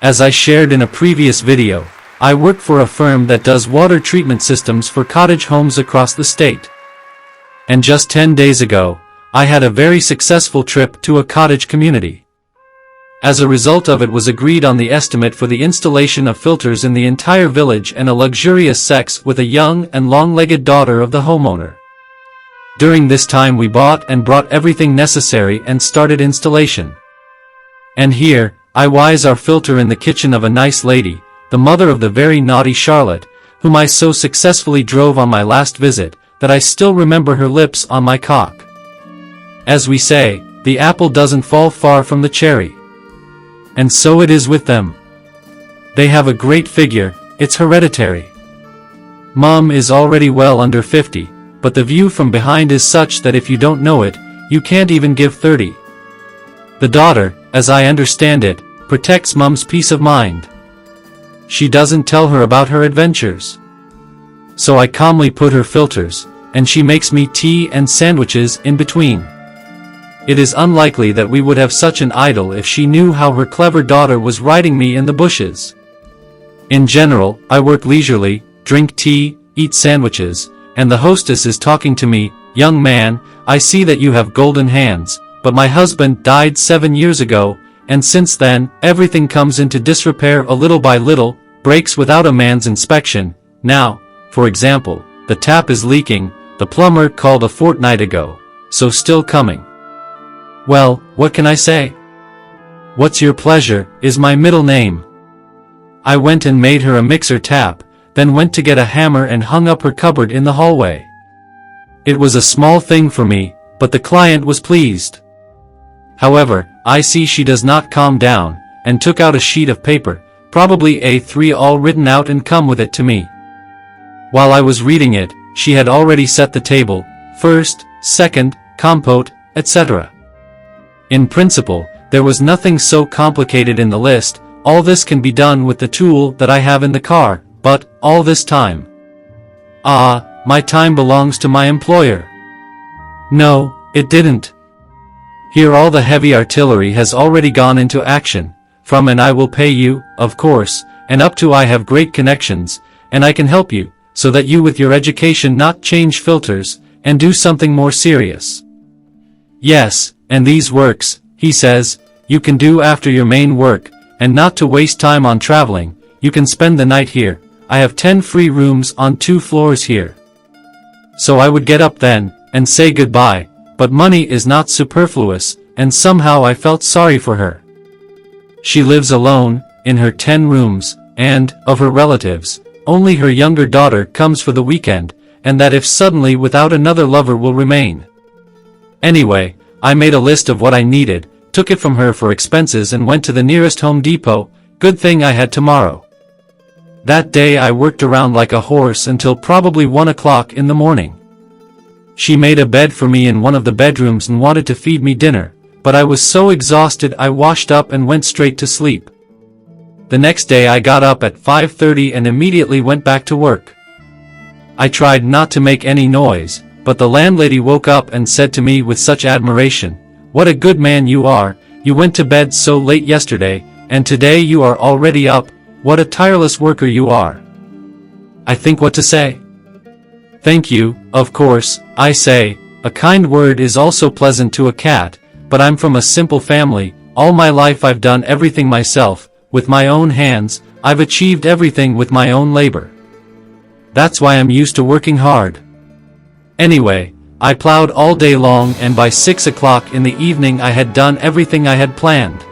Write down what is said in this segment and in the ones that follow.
As I shared in a previous video, I work for a firm that does water treatment systems for cottage homes across the state. And just 10 days ago, I had a very successful trip to a cottage community. As a result of it was agreed on the estimate for the installation of filters in the entire village and a luxurious sex with a young and long-legged daughter of the homeowner. During this time we bought and brought everything necessary and started installation. And here, I wise our filter in the kitchen of a nice lady, the mother of the very naughty Charlotte, whom I so successfully drove on my last visit, that I still remember her lips on my cock. As we say, the apple doesn't fall far from the cherry. And so it is with them. They have a great figure, it's hereditary. Mom is already well under 50, but the view from behind is such that if you don't know it, you can't even give 30. The daughter, as I understand it, protects Mom's peace of mind. She doesn't tell her about her adventures. So I calmly put her filters, and she makes me tea and sandwiches in between. It is unlikely that we would have such an idol if she knew how her clever daughter was riding me in the bushes. In general, I work leisurely, drink tea, eat sandwiches, and the hostess is talking to me, "Young man, I see that you have golden hands, but my husband died 7 years ago, and since then, everything comes into disrepair a little by little, breaks without a man's inspection. Now, for example, the tap is leaking, the plumber called a fortnight ago, so still coming." Well, what can I say? "What's your pleasure" is my middle name. I went and made her a mixer tap, then went to get a hammer and hung up her cupboard in the hallway. It was a small thing for me, but the client was pleased. However, I see she does not calm down, and took out a sheet of paper, probably A3 all written out and come with it to me. While I was reading it, she had already set the table, first, second, compote, etc. In principle, there was nothing so complicated in the list, all this can be done with the tool that I have in the car, but, all this time. My time belongs to my employer. No, it didn't. Here all the heavy artillery has already gone into action, from "and I will pay you," of course, and up to "I have great connections, and I can help you, so that you with your education not change filters, and do something more serious." Yes, and these works, he says, you can do after your main work, and not to waste time on traveling, you can spend the night here. I have 10 free rooms on 2 floors here. So I would get up then, and say goodbye, but money is not superfluous, and somehow I felt sorry for her. She lives alone, in her 10 rooms, and, of her relatives, only her younger daughter comes for the weekend, and that if suddenly without another lover will remain. Anyway, I made a list of what I needed, took it from her for expenses and went to the nearest Home Depot. Good thing I had tomorrow. That day I worked around like a horse until probably 1 o'clock in the morning. She made a bed for me in one of the bedrooms and wanted to feed me dinner, but I was so exhausted I washed up and went straight to sleep. The next day I got up at 5:30 and immediately went back to work. I tried not to make any noise, but the landlady woke up and said to me with such admiration, "What a good man you are, you went to bed so late yesterday, and today you are already up, what a tireless worker you are." I think what to say. Thank you, of course, I say, a kind word is also pleasant to a cat, but I'm from a simple family, all my life I've done everything myself, with my own hands, I've achieved everything with my own labor. That's why I'm used to working hard. Anyway, I plowed all day long and by 6 o'clock in the evening I had done everything I had planned.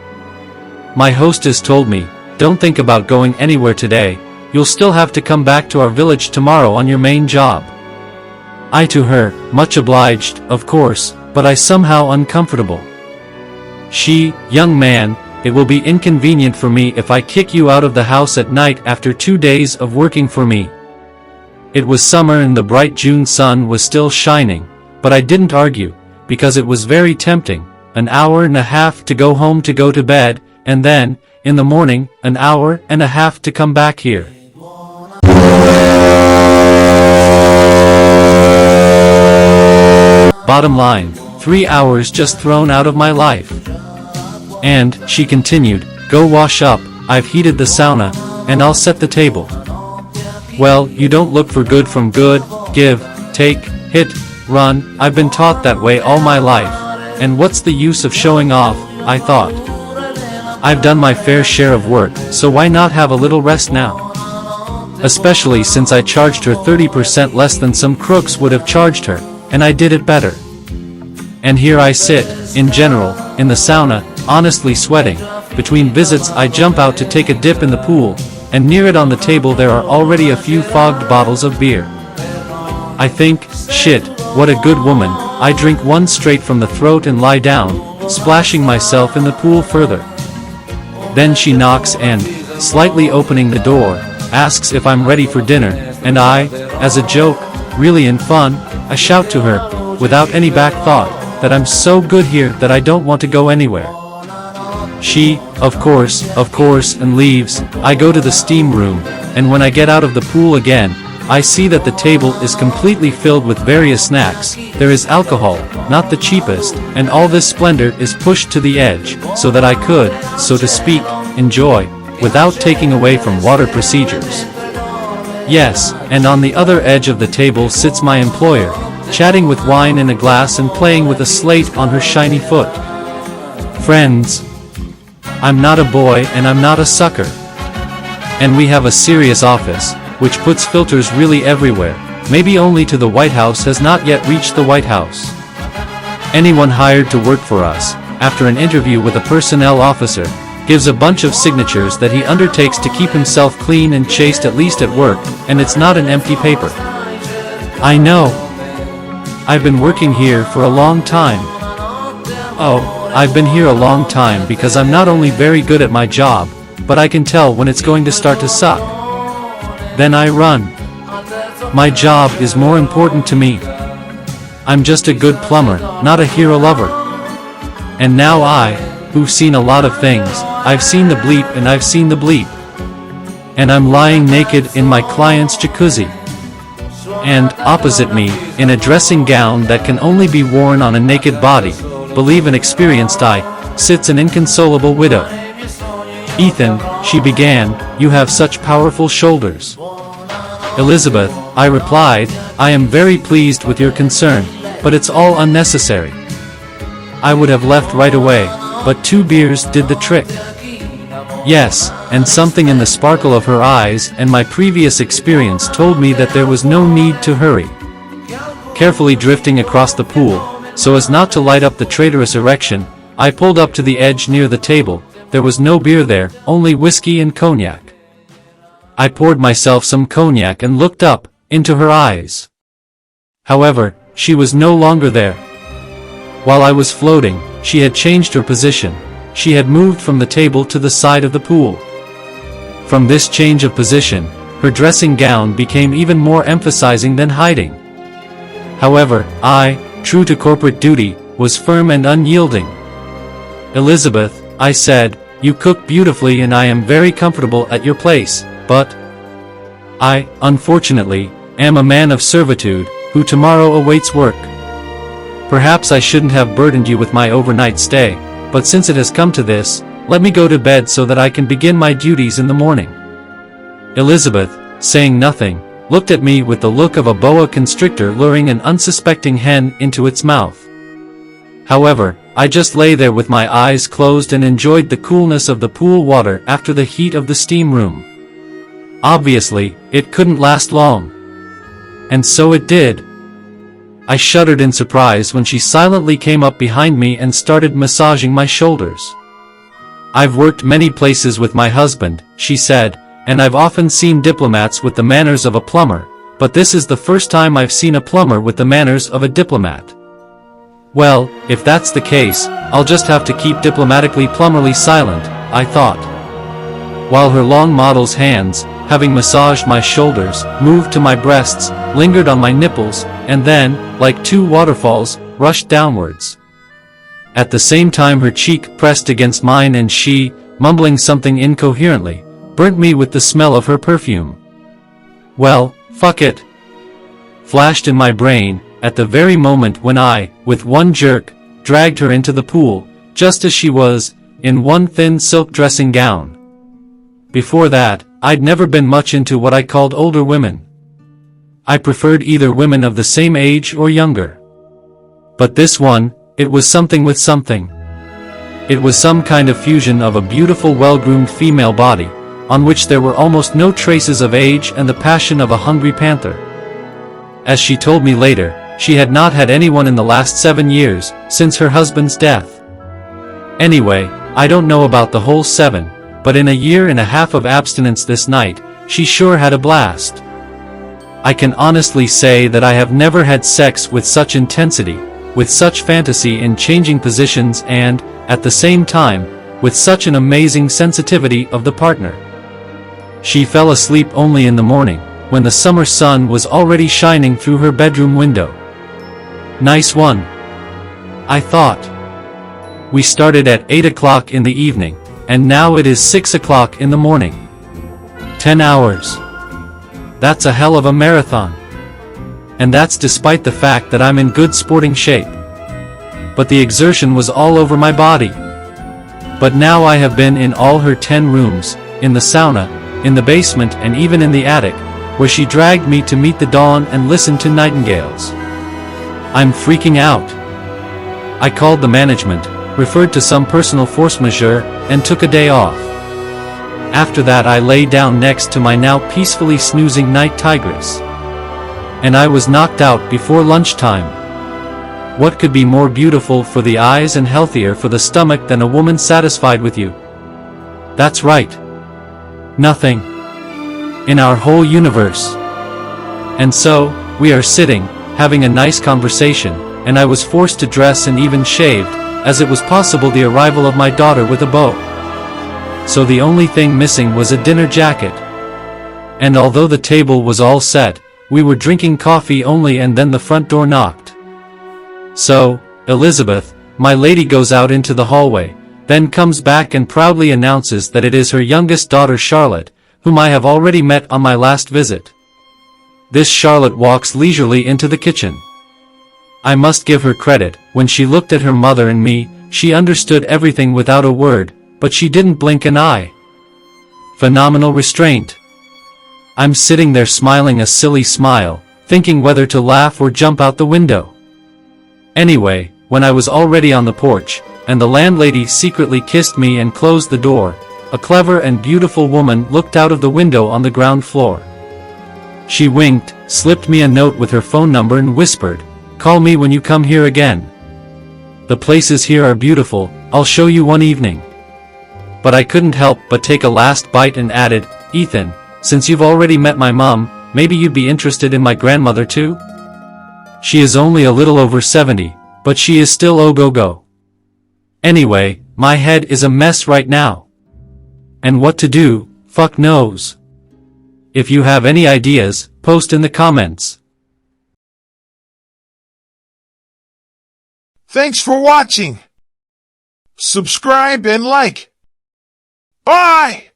My hostess told me, "Don't think about going anywhere today, you'll still have to come back to our village tomorrow on your main job." I to her, much obliged, of course, but I somehow uncomfortable. She, "Young man, it will be inconvenient for me if I kick you out of the house at night after 2 days of working for me." It was summer and the bright June sun was still shining, but I didn't argue, because it was very tempting, an hour and a half to go home to go to bed, and then, in the morning, an hour and a half to come back here. Bottom line, 3 hours just thrown out of my life. And, she continued, "Go wash up, I've heated the sauna, and I'll set the table. Well, you don't look for good from good, give, take, hit, run, I've been taught that way all my life, and what's the use of showing off, I thought. I've done my fair share of work, so why not have a little rest now? Especially since I charged her 30% less than some crooks would have charged her, and I did it better. And here I sit, in general, in the sauna, honestly sweating. Between visits I jump out to take a dip in the pool, and near it on the table there are already a few fogged bottles of beer. I think, shit, what a good woman, I drink one straight from the throat and lie down, splashing myself in the pool further. Then she knocks and, slightly opening the door, asks if I'm ready for dinner, and I, as a joke, really in fun, I shout to her, without any back thought, that I'm so good here that I don't want to go anywhere. She, of course, and leaves. I go to the steam room, and when I get out of the pool again, I see that the table is completely filled with various snacks. There is alcohol, not the cheapest, and all this splendor is pushed to the edge, so that I could, so to speak, enjoy, without taking away from water procedures. Yes, and on the other edge of the table sits my employer, chatting with wine in a glass and playing with a slate on her shiny foot. Friends, I'm not a boy and I'm not a sucker. And we have a serious office, which puts filters really everywhere, maybe only to the White House has not yet reached the White House. Anyone hired to work for us, after an interview with a personnel officer, gives a bunch of signatures that he undertakes to keep himself clean and chaste at least at work, and it's not an empty paper. I know. I've been working here for a long time. Oh, I've been here a long time because I'm not only very good at my job, but I can tell when it's going to start to suck. Then I run. My job is more important to me. I'm just a good plumber, not a hero lover. And now I, who've seen a lot of things, I've seen the bleep and I've seen the bleep. And I'm lying naked in my client's jacuzzi. And, opposite me, in a dressing gown that can only be worn on a naked body, believe an experienced eye, sits an inconsolable widow. Ethan, she began, you have such powerful shoulders. Elizabeth, I replied, I am very pleased with your concern, but it's all unnecessary. I would have left right away, but 2 beers did the trick. Yes, and something in the sparkle of her eyes and my previous experience told me that there was no need to hurry. Carefully drifting across the pool, so as not to light up the traitorous erection, I pulled up to the edge near the table. There was no beer there, only whiskey and cognac. I poured myself some cognac and looked up, into her eyes. However, she was no longer there. While I was floating, she had changed her position. She had moved from the table to the side of the pool. From this change of position, her dressing gown became even more emphasizing than hiding. However, I, true to corporate duty, was firm and unyielding. Elizabeth, I said, you cook beautifully and I am very comfortable at your place, but I, unfortunately, am a man of servitude, who tomorrow awaits work. Perhaps I shouldn't have burdened you with my overnight stay, but since it has come to this, let me go to bed so that I can begin my duties in the morning. Elizabeth, saying nothing, looked at me with the look of a boa constrictor luring an unsuspecting hen into its mouth. However, I just lay there with my eyes closed and enjoyed the coolness of the pool water after the heat of the steam room. Obviously, it couldn't last long. And so it did. I shuddered in surprise when she silently came up behind me and started massaging my shoulders. I've worked many places with my husband, she said, and I've often seen diplomats with the manners of a plumber, but this is the first time I've seen a plumber with the manners of a diplomat. Well, if that's the case, I'll just have to keep diplomatically plumberly silent, I thought. While her long model's hands, having massaged my shoulders, moved to my breasts, lingered on my nipples, and then, like 2 waterfalls, rushed downwards. At the same time her cheek pressed against mine and she, mumbling something incoherently, burnt me with the smell of her perfume. Well, fuck it, flashed in my brain, at the very moment when I, with one jerk, dragged her into the pool, just as she was, in one thin silk dressing gown. Before that, I'd never been much into what I called older women. I preferred either women of the same age or younger. But this one, it was something with something. It was some kind of fusion of a beautiful well-groomed female body, on which there were almost no traces of age and the passion of a hungry panther. As she told me later, she had not had anyone in the last 7 years, since her husband's death. Anyway, I don't know about the whole 7, but in a year and a half of abstinence this night, she sure had a blast. I can honestly say that I have never had sex with such intensity, with such fantasy in changing positions and, at the same time, with such an amazing sensitivity of the partner. She fell asleep only in the morning, when the summer sun was already shining through her bedroom window. Nice one, I thought. We started at 8 o'clock in the evening, and now it is 6 o'clock in the morning. 10 hours. That's a hell of a marathon. And that's despite the fact that I'm in good sporting shape. But the exertion was all over my body. But now I have been in all her 10 rooms, in the sauna, in the basement and even in the attic, where she dragged me to meet the dawn and listen to nightingales. I'm freaking out. I called the management, referred to some personal force majeure, and took a day off. After that I lay down next to my now peacefully snoozing night tigress. And I was knocked out before lunchtime. What could be more beautiful for the eyes and healthier for the stomach than a woman satisfied with you? That's right. Nothing. In our whole universe. And so, we are sitting, having a nice conversation, and I was forced to dress and even shaved, as it was possible the arrival of my daughter with a beau. So the only thing missing was a dinner jacket. And although the table was all set, we were drinking coffee only, and then the front door knocked. So, Elizabeth, my lady, goes out into the hallway, then comes back and proudly announces that it is her youngest daughter Charlotte, whom I have already met on my last visit. This Charlotte walks leisurely into the kitchen. I must give her credit, when she looked at her mother and me, she understood everything without a word, but she didn't blink an eye. Phenomenal restraint. I'm sitting there smiling a silly smile, thinking whether to laugh or jump out the window. Anyway, when I was already on the porch, and the landlady secretly kissed me and closed the door, a clever and beautiful woman looked out of the window on the ground floor. She winked, slipped me a note with her phone number and whispered, "Call me when you come here again. The places here are beautiful, I'll show you one evening." But I couldn't help but take a last bite and added, "Ethan, since you've already met my mom, maybe you'd be interested in my grandmother too? She is only a little over 70, but she is still oh-go-go. Anyway, my head is a mess right now. And what to do, fuck knows. If you have any ideas, post in the comments." Thanks for watching. Subscribe and like. Bye!